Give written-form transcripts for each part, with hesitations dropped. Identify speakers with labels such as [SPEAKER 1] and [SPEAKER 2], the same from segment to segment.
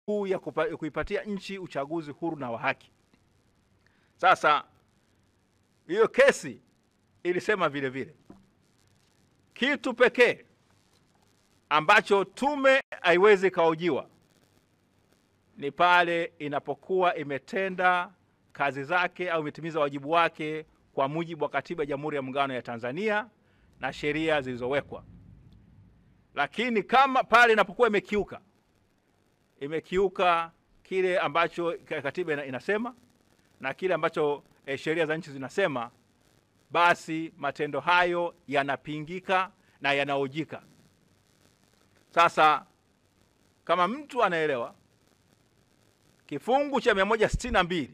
[SPEAKER 1] ya kuipatia nchi uchaguzi huru na wa haki. Sasa hiyo kesi ilisema vile vile kitu pekee ambacho tume haiwezi kaojiwa ni pale inapokuwa imetenda kazi zake au imetimiza wajibu wake kwa mujibu wa Katiba ya Jamhuri ya Muungano ya Tanzania na sheria zilizowekwa. Lakini kama pale inapokuwa imekiuka kile ambacho katiba inasema na kile ambacho sheria za nchi zinasema, basi matendo hayo yanapingika na yanaojika. Sasa kama mtu anaelewa kifungu cha 162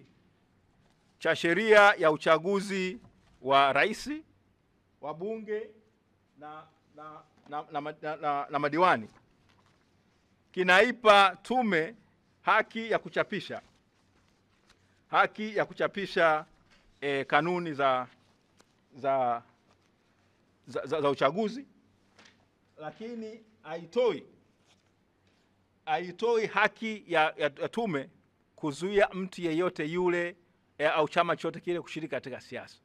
[SPEAKER 1] cha sheria ya uchaguzi wa rais, wa bunge na madiwani kinaipa tume haki ya kuchapisha kanuni za uchaguzi, lakini haitoi haki ya tume kuzuia mtu yeyote yule au chama chote kile kushiriki katika siasa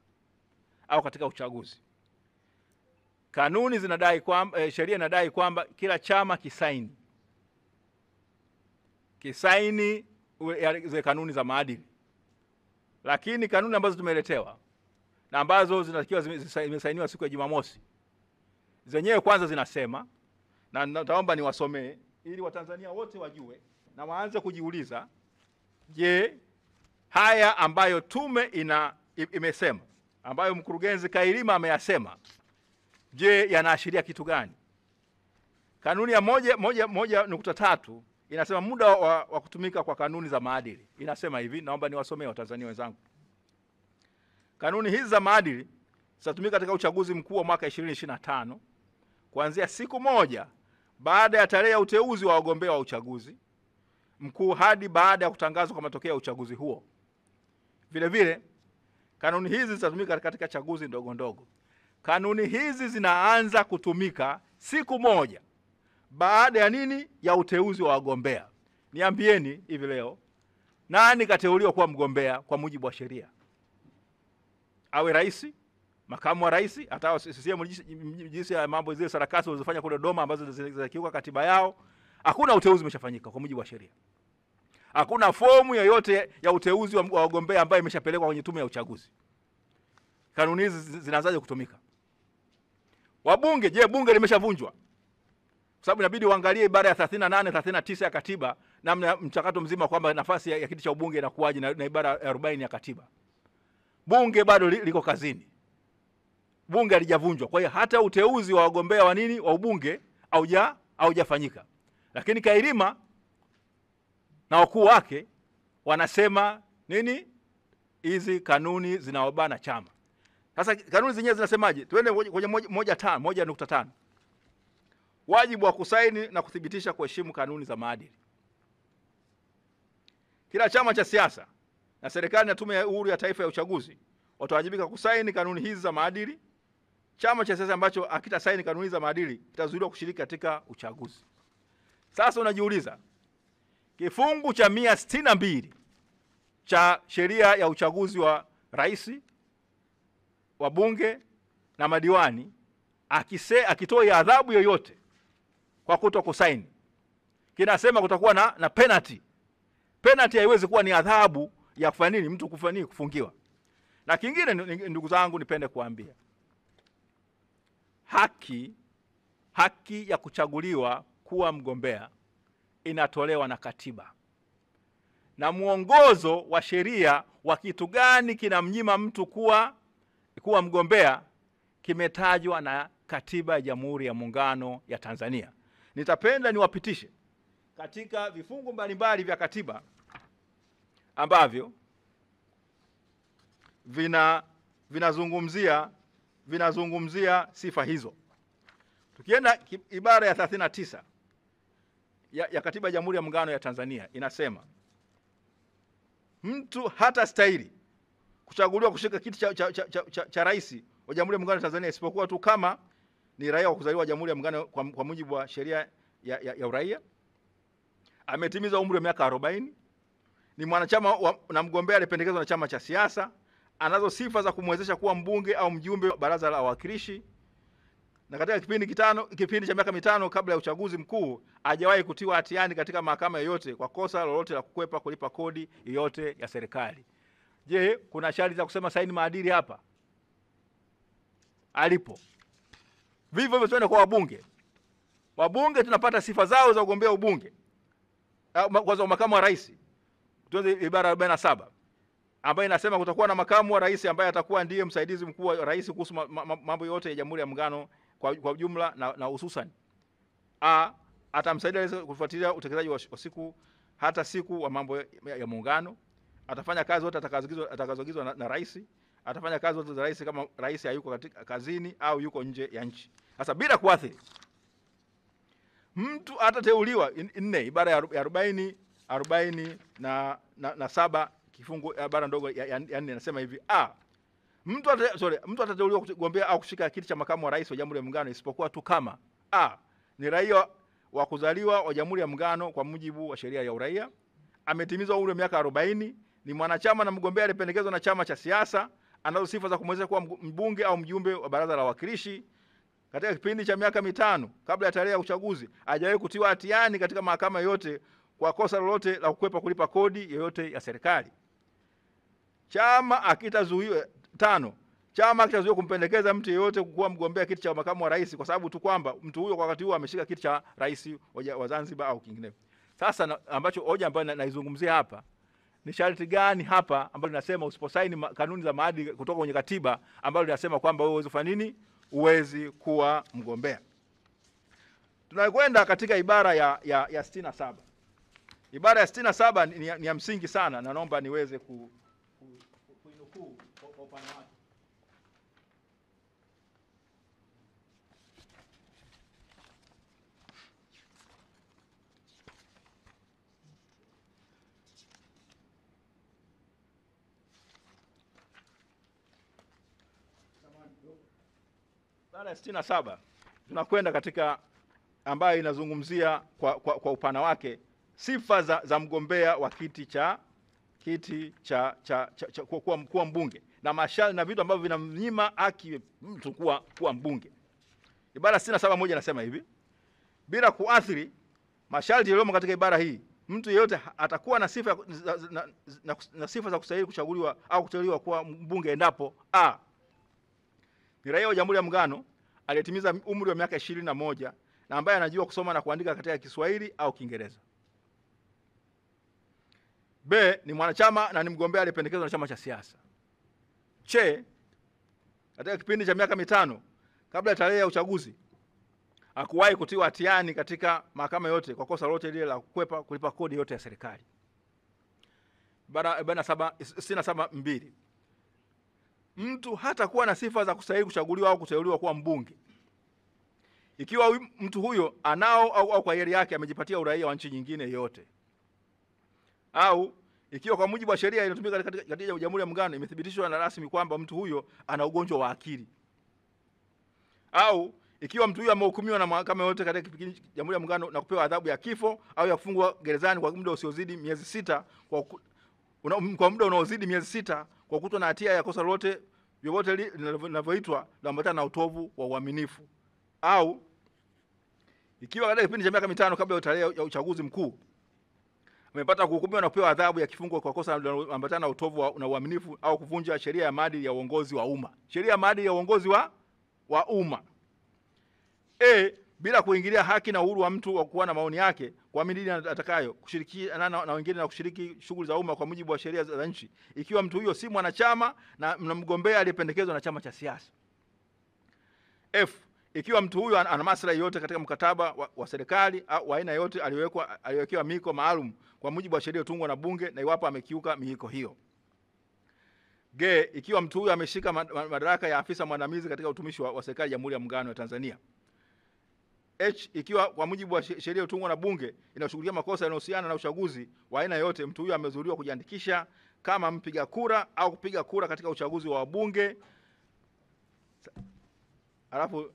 [SPEAKER 1] au katika uchaguzi. Kanuni zinadai kwamba sheria inadai kwamba kila chama kisaini zile kanuni za maadili. Lakini kanuni ambazo tumeletewa na ambazo zinatakiwa zimesainiwa siku ya Jumamosi, zenyewe kwanza zinasema, na nitaomba niwasomee ili Watanzania wote wajue na waanze kujiuliza, je, haya ambayo tume imesema, ambayo mkurugenzi Kailima ameyasema, je, yanaashiria kitu gani? Kanuni ya 1.3 inasema muda wa kutumika kwa kanuni za maadili. Inasema hivi, naomba niwasomee Watanzania wenzangu. Kanuni hizi za maadili zitatumika katika uchaguzi mkuu wa mwaka 2025 kuanzia siku moja baada ya tarehe ya uteuzi wa wagombea wa uchaguzi mkuu hadi baada ya kutangazwa kwa matokeo ya uchaguzi huo. Vile vile kanuni hizi zitatumika katika chaguzi ndogo ndogo. Kanuni hizi zinaanza kutumika siku moja baada ya nini? Ya uteuzi wa wagombea. Niambieni hivi leo, nani kateuliwa kuwa mgombea kwa mujibu wa sheria? Awe rais, makamu wa rais, hata CCM jinsi ya mambo zile sarakasi walizofanya kule Dodoma ambazo zinakiuka katiba yao, hakuna uteuzi umeshafanyika kwa mujibu wa sheria. Hakuna fomu yoyote ya uteuzi wa wagombea ambayo imeshapelekwa kwenye tume ya uchaguzi. Kanuni hizi zinaanzaje kutumika? Wabunge, je, bunge limeshavunjwa? Kwa sababu inabidi uangalie ibara ya 38, 39 ya katiba namna mchakato mzima kwamba nafasi ya kiti cha ubunge inakuaje na ibara ya 40 ya katiba. Bunge bado liko kazini. Bunge halijavunjwa. Kwa hiyo hata uteuzi wa wagombea wa nini wa ubunge haujafanyika. Lakini Kailima na wakuu wake wanasema nini? Hizi kanuni zinaobana chama. Sasa kanuni zenyewe zinasemaje? Twende kwenye 1.5. Wajibu wa kusaini na kuthibitisha kuheshimu kanuni za maadili. Kila chama cha siasa na serikali na Tume ya Uhuru ya Taifa ya Uchaguzi watawajibika kusaini kanuni hizi za maadili. Chama cha siasa ambacho hakitasaini kanuni za maadili kitazuiliwa kushiriki katika uchaguzi. Sasa unajiuliza, kifungu cha 162 cha sheria ya uchaguzi wa rais, wa bunge na madiwani akitoa adhabu yoyote kwa kutokusaini, kinasema kutakuwa na penalty. Penalty haiwezi kuwa ni adhabu ya kufanya nini? Mtu kufungiwa. Na kingine, ndugu zangu, nipende kuambia, haki ya kuchaguliwa kuwa mgombea inatolewa na katiba. Na muongozo wa sheria wa kitu gani kinamnyima mtu kuwa mgombea kimetajwa na Katiba ya Jamhuri ya Muungano ya Tanzania. Nitapenda niwapitishe katika vifungu mbalimbali vya katiba ambavyo vinazungumzia sifa hizo. Tukienda ibara ya 39 ya Katiba ya Jamhuri ya Muungano ya Tanzania inasema mtu hata stahili kuchaguliwa kushika kiti cha rais wa Jamhuri ya Muungano wa Tanzania isipokuwa tu kama ni raia wa kuzaliwa Jamhuri ya Muungano kwa mujibu wa sheria ya uraia, ametimiza umri wa miaka 40, ni mwanachama na mgombea aliyependekezwa na chama cha siasa, anazo sifa za kumwezesha kuwa mbunge au mjumbe wa baraza la wawakilishi, na katika kipindi cha miaka 5 kabla ya uchaguzi mkuu hajawahi kutiwa hatiani katika mahakama yoyote kwa kosa lolote la kukwepa kulipa kodi yoyote ya serikali. Je, kuna sharti za kusema saini maadili hapa? Alipo. Vivyo hivyo tuende kwa wabunge. Wabunge tunapata sifa zao za ugombea ubunge. Kwanza makamu wa rais. Tuanze ibara 47 ambayo inasema kutakuwa na makamu wa rais ambaye atakuwa ndiye msaidizi mkuu wa rais kuhusu mambo yote ya Jamhuri ya Muungano kwa jumla na hususan atamsaidia rais kufuatilia utekelezaji wa siku hata siku wa mambo ya muungano. Atafanya kazi zote atakazoagizwa na rais. Atafanya kazi zote za rais kama rais hayuko katika kazini au yuko nje ya nchi. Sasa bila kuathiri, mtu atateuliwa 4 ibara ya 40 na 7 kifungu ibara ndogo ya 4 inasema hivi: mtu atateuliwa kugombea au kushika kiti cha makamu wa rais wa Jamhuri ya Muungano isipokuwa tu kama ni raia wa kuzaliwa wa Jamhuri ya Muungano kwa mujibu wa sheria ya uraia, ametimiza umri wa miaka 40, ni mwanachama na mgombea aliyependekezwa na chama cha siasa, anazo sifa za kumwezesha kuwa mbunge au mjumbe wa baraza la wawakilishi katika kipindi cha miaka 5 kabla ya tarehe ya uchaguzi, hajawahi kutiwa hatiani katika mahakama yote kwa kosa lolote la kukwepa kulipa kodi yoyote ya serikali. Chama akitazuiwa chama akitazuiwa kumpendekeza mtu yeyote kuwa mgombea kiti cha makamu wa rais kwa sababu tu kwamba mtu huyo kwa wakati huo ameshika kiti cha rais wa Zanzibar au kingineo. Sasa ambacho hoja ambayo naizungumzia hapa ni sharti gani hapa ambalo linasema usiposaini kanuni za maadili kutoka kwenye katiba ambalo linasema kwamba wewe uweze kufanya nini? Uwezi kuwa mgombea. Tunakwenda katika ibara ya 67. Ibara ya 67 ni ya msingi sana na naomba niweze kuinukuu kwa upana wake. Ibara ya 67 tunakwenda katika ambayo inazungumzia kwa upana wake sifa za mgombea wa kiti cha kuwa mbunge na masharti na vitu ambavyo vinamnyima haki mtu kuwa mbunge. Ibara 67(1) inasema hivi: bila kuathiri masharti yaliyomo katika ibara hii, mtu yeyote atakuwa na sifa na sifa za kustahili kuchaguliwa au kuteuliwa kuwa mbunge endapo ni raia wa Jamhuri ya Muungano aliyetimiza umri wa miaka 21 na ambaye anajua kusoma na kuandika katika Kiswahili au Kiingereza. B, ni mwanachama na ni mgombea aliyependekezwa na chama cha siasa. C, katika kipindi cha miaka 5 kabla ya tarehe ya uchaguzi hakuwahi kutiwa hatiani katika mahakama yote kwa kosa lolote lile la kukwepa kulipa kodi yote ya serikali. Ibara 67(2), mtu hatakuwa na sifa za kustahili kuchaguliwa au kuteuliwa kuwa mbunge ikiwa mtu huyo anao au kwa hiari yake amejipatia uraia wa nchi nyingine yote, au ikiwa kwa mujibu wa sheria inayotumika katika Jamhuri ya Muungano imethibitishwa na rasmi kwamba mtu huyo ana ugonjwa wa akili, au ikiwa mtu huyo amehukumiwa na mahakama yote katika Jamhuri ya Muungano na kupewa adhabu ya kifo au ya kufungwa gerezani kwa muda usiozidi miezi 6 kwa muda unaozidi miezi 6 kwa kutwa na hatia ya kosa lolote vyovyote linavyoitwa linaloambatana na utovu wa uaminifu, au ikiwa katika kipindi cha miaka 5 kabla ya tarehe ya uchaguzi mkuu amepata kuhukumiwa na kupewa adhabu ya kifungo kwa kosa linaloambatana na utovu na uaminifu au kuvunja sheria ya maadili ya uongozi wa umma. Sheria ya maadili ya uongozi wa umma. Bila kuingilia haki na uhuru wa mtu wa kuwa na maoni yake, kuamini dini atakayo, kushirikiana na wengine na kushiriki shughuli za umma kwa mujibu wa sheria za nchi, ikiwa mtu huyo si mwanachama na mgombea aliyependekezwa na chama cha siasa. Ikiwa mtu huyo ana maslahi yote katika mkataba wa serikali au aina yote aliyowekewa miiko maalum kwa mujibu wa sheria iliyotungwa na bunge na iwapo amekiuka miiko hiyo. Ikiwa mtu huyo ameshika madaraka ya afisa mwandamizi katika utumishi wa serikali ya Jamhuri ya Muungano wa Tanzania. Ikiwa kwa mujibu wa sheria iliyotungwa na bunge inashughulikia makosa yanayohusiana na uchaguzi wa aina yote, mtu huyo amezuiliwa kujiandikisha kama mpiga kura au kupiga kura katika uchaguzi wa wabunge, alafu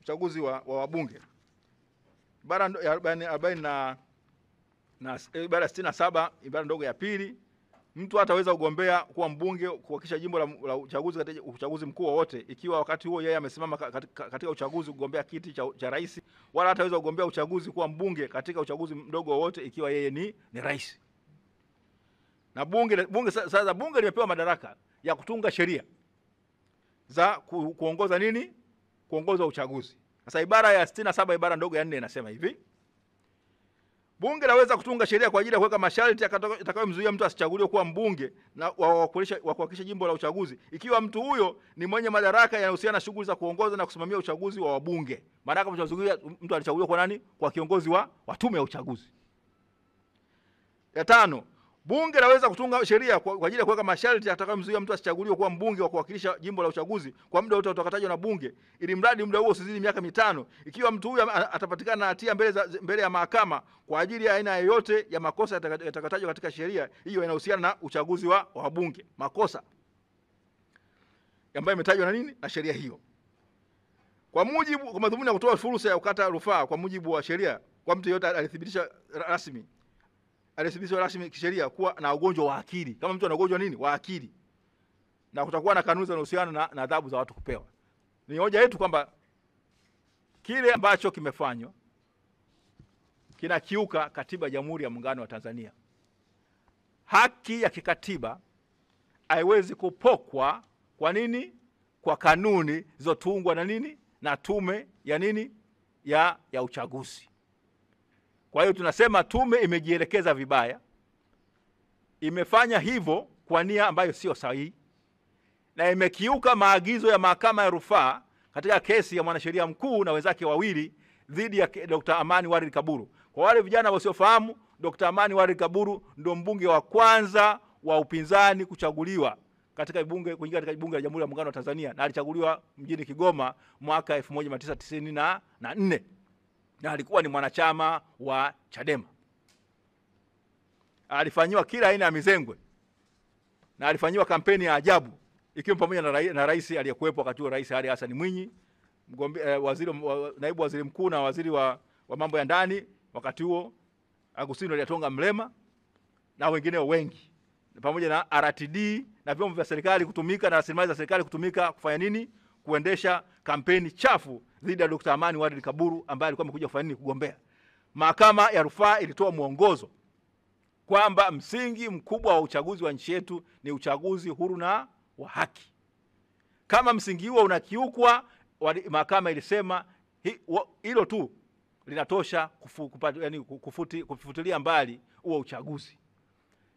[SPEAKER 1] uchaguzi wa wabunge. Ibara ya 40 Na ibara 67 ibara ndogo ya pili, mtu hataweza kugombea kuwa mbunge kuhakikisha jimbo la uchaguzi katika uchaguzi mkuu wote ikiwa wakati huo yeye amesimama katika uchaguzi kugombea kiti cha rais, wala hataweza kugombea uchaguzi kuwa mbunge katika uchaguzi mdogo wote ikiwa yeye ni rais. Na bunge limepewa madaraka ya kutunga sheria za kuongoza nini? Kuongoza uchaguzi. Sasa ibara ya 67 ibara ndogo ya 4 inasema hivi: bunge laweza kutunga sheria kwa ajili ya kuweka masharti yatakayomzuia mtu asichaguliwe kuwa mbunge na kuhakikisha jimbo la uchaguzi ikiwa mtu huyo ni mwenye madaraka yanayohusiana na shughuli za kuongoza na kusimamia uchaguzi wa wabunge. Maana kama mtu alichaguliwa kwa nani? Kwa kiongozi wa tume ya uchaguzi. Ya 5, bunge laweza kutunga sheria kwa ajili ya kuweka masharti yatakayomzuia mtu asichaguliwe kuwa mbunge wa kuwakilisha jimbo la uchaguzi kwa muda wote utakaotajwa na bunge, ili mradi muda huo usizidi miaka 5, ikiwa mtu huyo atapatikana na hatia mbele ya mahakama kwa ajili ya aina yoyote ya makosa yatakayotajwa katika sheria hiyo inahusiana na uchaguzi wa wabunge, makosa ambayo imetajwa na nini? Na sheria hiyo. Kwa madhumuni ya kutoa fursa ya kukata rufaa kwa mujibu wa sheria kwa mtu yeyote alithibitisha rasmi kisheria kuwa na ugonjwa wa akili. Kama mtu ana ugonjwa nini? Wa akili. Na kutakuwa na kanuni zinazohusiana na adhabu za watu kupewa. Ni hoja yetu kwamba kile ambacho kimefanywa kinakiuka katiba ya Jamhuri ya Muungano wa Tanzania. Haki ya kikatiba haiwezi kupokwa kwa nini? Kwa kanuni zilizotungwa na nini? Na tume ya nini? Ya uchaguzi. Kwa hiyo tunasema tume imejielekeza vibaya, imefanya hivyo kwa nia ambayo sio sahihi, na imekiuka maagizo ya mahakama ya rufaa katika kesi ya mwanasheria mkuu na wenzake wawili dhidi ya Dr. Amani Waridi Kaburu. Kwa wale vijana wasiofahamu, Dr. Amani Waridi Kaburu ndio mbunge wa kwanza wa upinzani kuchaguliwa katika bunge la Jamhuri ya Muungano wa Tanzania, na alichaguliwa mjini Kigoma mwaka 1994. Na alikuwa ni mwanachama wa Chadema. Alifanywa kila aina ya mizengwe na alifanywa kampeni ya ajabu, ikiwa pamoja na rais aliyekuwepo wakati huo, Rais Ali Hassan Mwinyi, naibu waziri mkuu na waziri wa mambo ya ndani wakati huo Agustino Lyatonga Mrema na wengine wengi, pamoja na RTD na vyombo vya serikali kutumika na rasilimali za serikali kutumika kufanya nini? Kuendesha kampeni chafu dhidi ya Dr. Amani Waridi Kaburu ambaye alikuwa amekuja kufanya nini? Kugombea. Mahakama ya rufaa ilitoa mwongozo kwamba msingi mkubwa wa uchaguzi wa nchi yetu ni uchaguzi huru na wa haki. Kama msingi huo unakiukwa, mahakama ilisema hilo tu linatosha kufutilia mbali huo uchaguzi.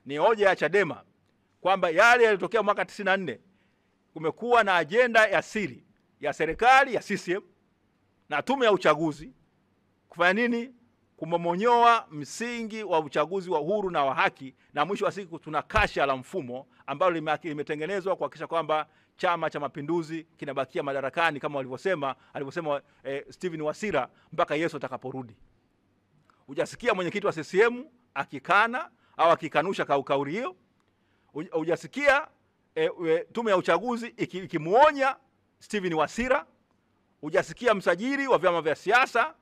[SPEAKER 1] Ni hoja ya Chadema kwamba yale yalitokea mwaka 94 kumekuwa na ajenda ya siri ya serikali ya CCM na tume ya uchaguzi kufanya nini? Kumomonyoa msingi wa uchaguzi wa huru na wa haki, na mwisho wa siku tuna kasha la mfumo ambalo limetengenezwa kuhakikisha kwamba Chama cha Mapinduzi kinabakia madarakani kama alivyosema Steven Wasira mpaka Yesu atakaporudi. Hujasikia mwenyekiti wa CCM akikana au akikanusha kauli hiyo. Hujasikia tume ya uchaguzi ikimuonya Steven Wasira. Hujasikia msajili wa vyama vya siasa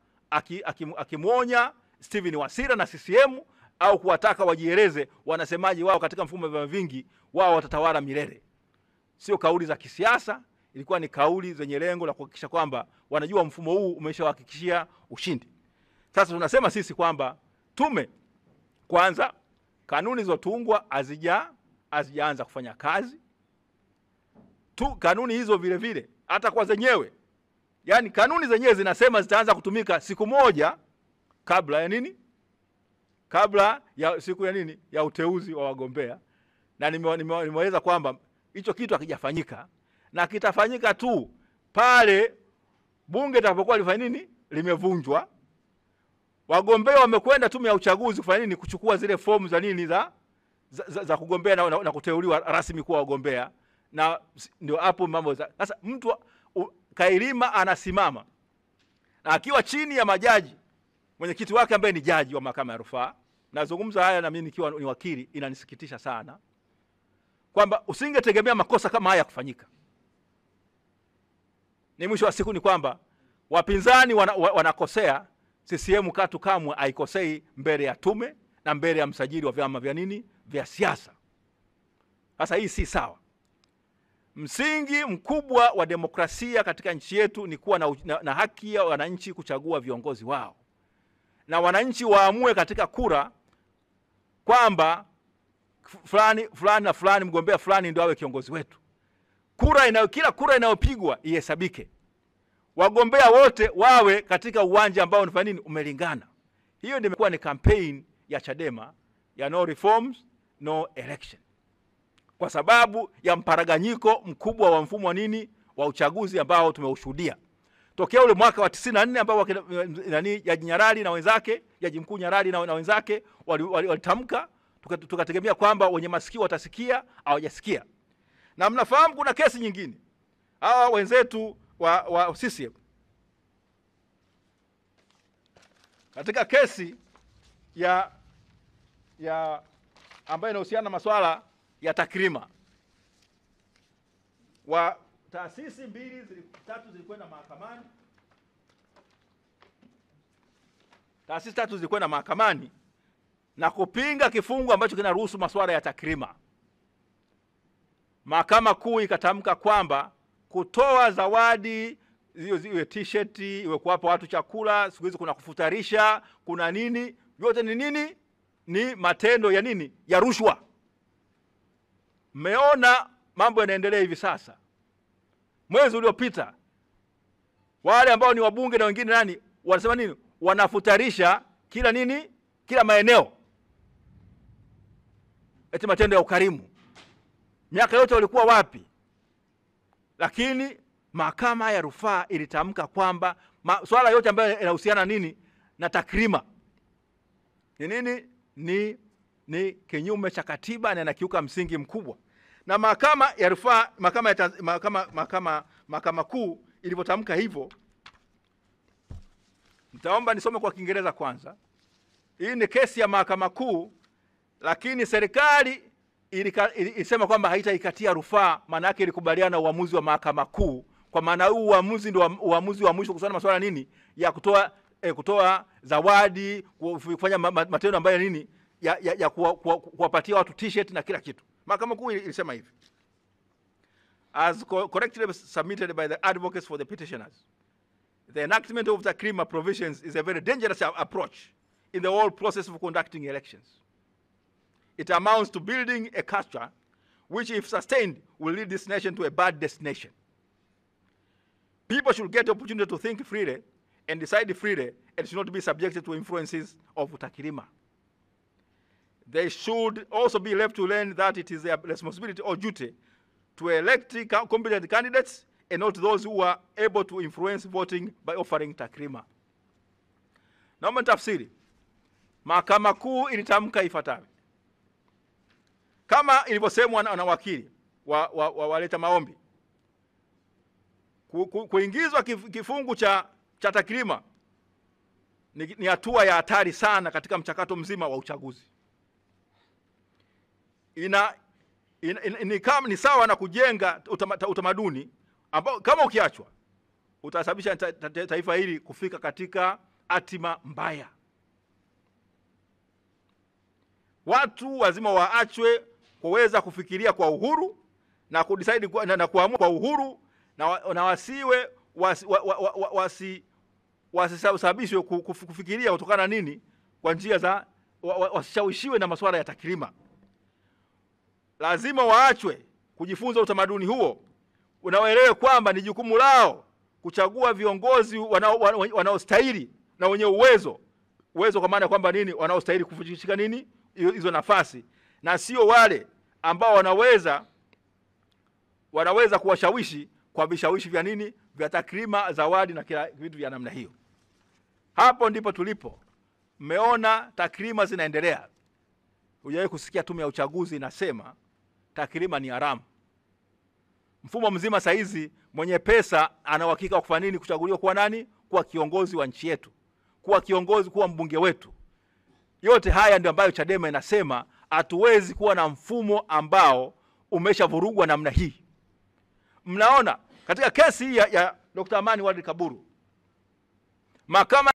[SPEAKER 1] akimuonya Steven Wasira na CCM au kuwataka wajieleze wanasemaji wao katika mfumo wa vyama vingi, wao watatawala milele. Sio kauli za kisiasa, ilikuwa ni kauli zenye lengo la kuhakikisha kwamba wanajua mfumo huu umeshawahakikishia ushindi. Sasa tunasema sisi kwamba tume kwanza, kanuni zilizotungwa hazijaanza kufanya kazi. Kanuni hizo vile vile hata kwa zenyewe, yani kanuni zenyewe zinasema zitaanza kutumika siku moja kabla ya nini? Kabla ya siku ya nini? Ya uteuzi wa wagombea. Na nimeweza kwamba hicho kitu hakijafanyika, na kitafanyika tu pale bunge litakapokuwa lifanya nini? Limevunjwa. Wagombea wamekwenda tume ya uchaguzi kufanya nini? Kuchukua zile fomu za nini za kugombea na kuteuliwa rasmi kuwa wagombea. Na ndio hapo mambo sasa mtu Kailima anasimama na akiwa chini ya majaji, mwenyekiti wake ambaye ni jaji wa mahakama ya rufaa. Nazungumza haya na mimi nikiwa ni wakili, inanisikitisha sana kwamba usingetegemea makosa kama haya kufanyika. Ni mwisho wa siku ni kwamba wapinzani wanakosea, CCM katu kamwe haikosei mbele ya tume na mbele ya msajili wa vyama vya nini vya siasa. Sasa hii si sawa. Msingi mkubwa wa demokrasia katika nchi yetu ni kuwa na haki ya wananchi kuchagua viongozi wao, na wananchi waamue katika kura kwamba fulani na fulani, mgombea fulani ndio awe kiongozi wetu. Kila kura inayopigwa ihesabike, wagombea wote wawe katika uwanja ambao unafanya nini umelingana. Hiyo ndio imekuwa ni campaign ya Chadema ya no reforms no election, kwa sababu ya mparaganyiko mkubwa wa mfumo wa nini wa uchaguzi ambao tumeushuhudia tokea ule mwaka wa 94 ambao Jaji Nyalali na wenzake, Jaji Mkuu Nyalali na wenzake walitamka, tukategemea kwamba wenye masikio watasikia, hawajasikia. Na mnafahamu kuna kesi nyingine, hawa wenzetu wa CCM katika kesi ya ambayo inahusiana na masuala ya takrima, wa taasisi tatu zilikwenda mahakamani. Taasisi tatu zilikwenda mahakamani na kupinga kifungu ambacho kinaruhusu masuala ya takrima. Mahakama Kuu ikatamka kwamba kutoa zawadi, iwe t-shirt, iwe kuwapa watu chakula, siku hizi kuna kufutarisha, kuna nini, yote ni nini? Ni matendo ya nini? Ya rushwa. Mmeona mambo yanaendelea hivi sasa. Mwezi uliopita wale ambao ni wabunge na wengine nani wanasema nini? Wanafutarisha kila maeneo, eti matendo ya ukarimu. Miaka yote walikuwa wapi? Lakini mahakama ya rufaa ilitamka kwamba swala yote ambayo yanahusiana na takrima ni kinyume cha katiba na inakiuka msingi mkubwa. Na mahakama ya rufaa, mahakama kuu ilipotamka hivyo, nitaomba nisome kwa Kiingereza kwanza. Hii ni kesi ya mahakama kuu, lakini serikali ilisema kwamba haitaikatia rufaa, maana yake ilikubaliana na uamuzi wa mahakama kuu. Kwa maana huu uamuzi ndio uamuzi wa mwisho kuhusiana na masuala ya kutoa zawadi, kufanya matendo ambayo ya kuwapatia watu t-shirt na kila kitu. Mahakama Kuu ilisema hivi: as correctly submitted by the advocates for the petitioners, the enactment of the takrima provisions is a very dangerous approach in the whole process of conducting elections. It amounts to building a culture which, if sustained, will lead this nation to a bad destination. People should get the opportunity to think freely and decide freely, and should not be subjected to influences of takrima. They should also be left to learn that it is their responsibility or duty to elect competent candidates and not those who are able to influence voting by offering takrima. Naomba nitafsiri. Mahakama Kuu ilitamka ifuatavyo: kama ilivyosemwa na wakili waleta maombi, kuingizwa kifungu cha takrima ni hatua ya hatari sana katika mchakato mzima wa uchaguzi. Ni sawa na kujenga utamaduni ambao kama ukiachwa utasababisha taifa hili kufika katika hatima mbaya. Watu lazima waachwe kuweza kufikiria kwa uhuru na kudecide na kuamua kwa uhuru, na wasiwe wasisababishwe kufikiria kutokana kwa njia za wasishawishiwe na masuala ya takrima. Lazima waachwe kujifunza utamaduni huo, unaoelewa kwamba ni jukumu lao kuchagua viongozi wanaostahili na wenye uwezo kwa maana kwamba wanaostahili kushika hizo nafasi, na sio wale ambao wanaweza kuwashawishi kwa vishawishi vya takrima, zawadi na kila vitu vya namna hiyo. Hapo ndipo tulipo. Mmeona takrima zinaendelea. Hujawahi kusikia tume ya uchaguzi inasema takrima ni haramu. Mfumo mzima saizi mwenye pesa ana uhakika wa kufanya kuchaguliwa kuwa kuwa kiongozi wa nchi yetu, kuwa mbunge wetu. Yote haya ndio ambayo Chadema inasema hatuwezi kuwa na mfumo ambao umeshavurugwa namna hii. Mnaona katika kesi ya Dr. Amani Wadi Kaburu, mahakama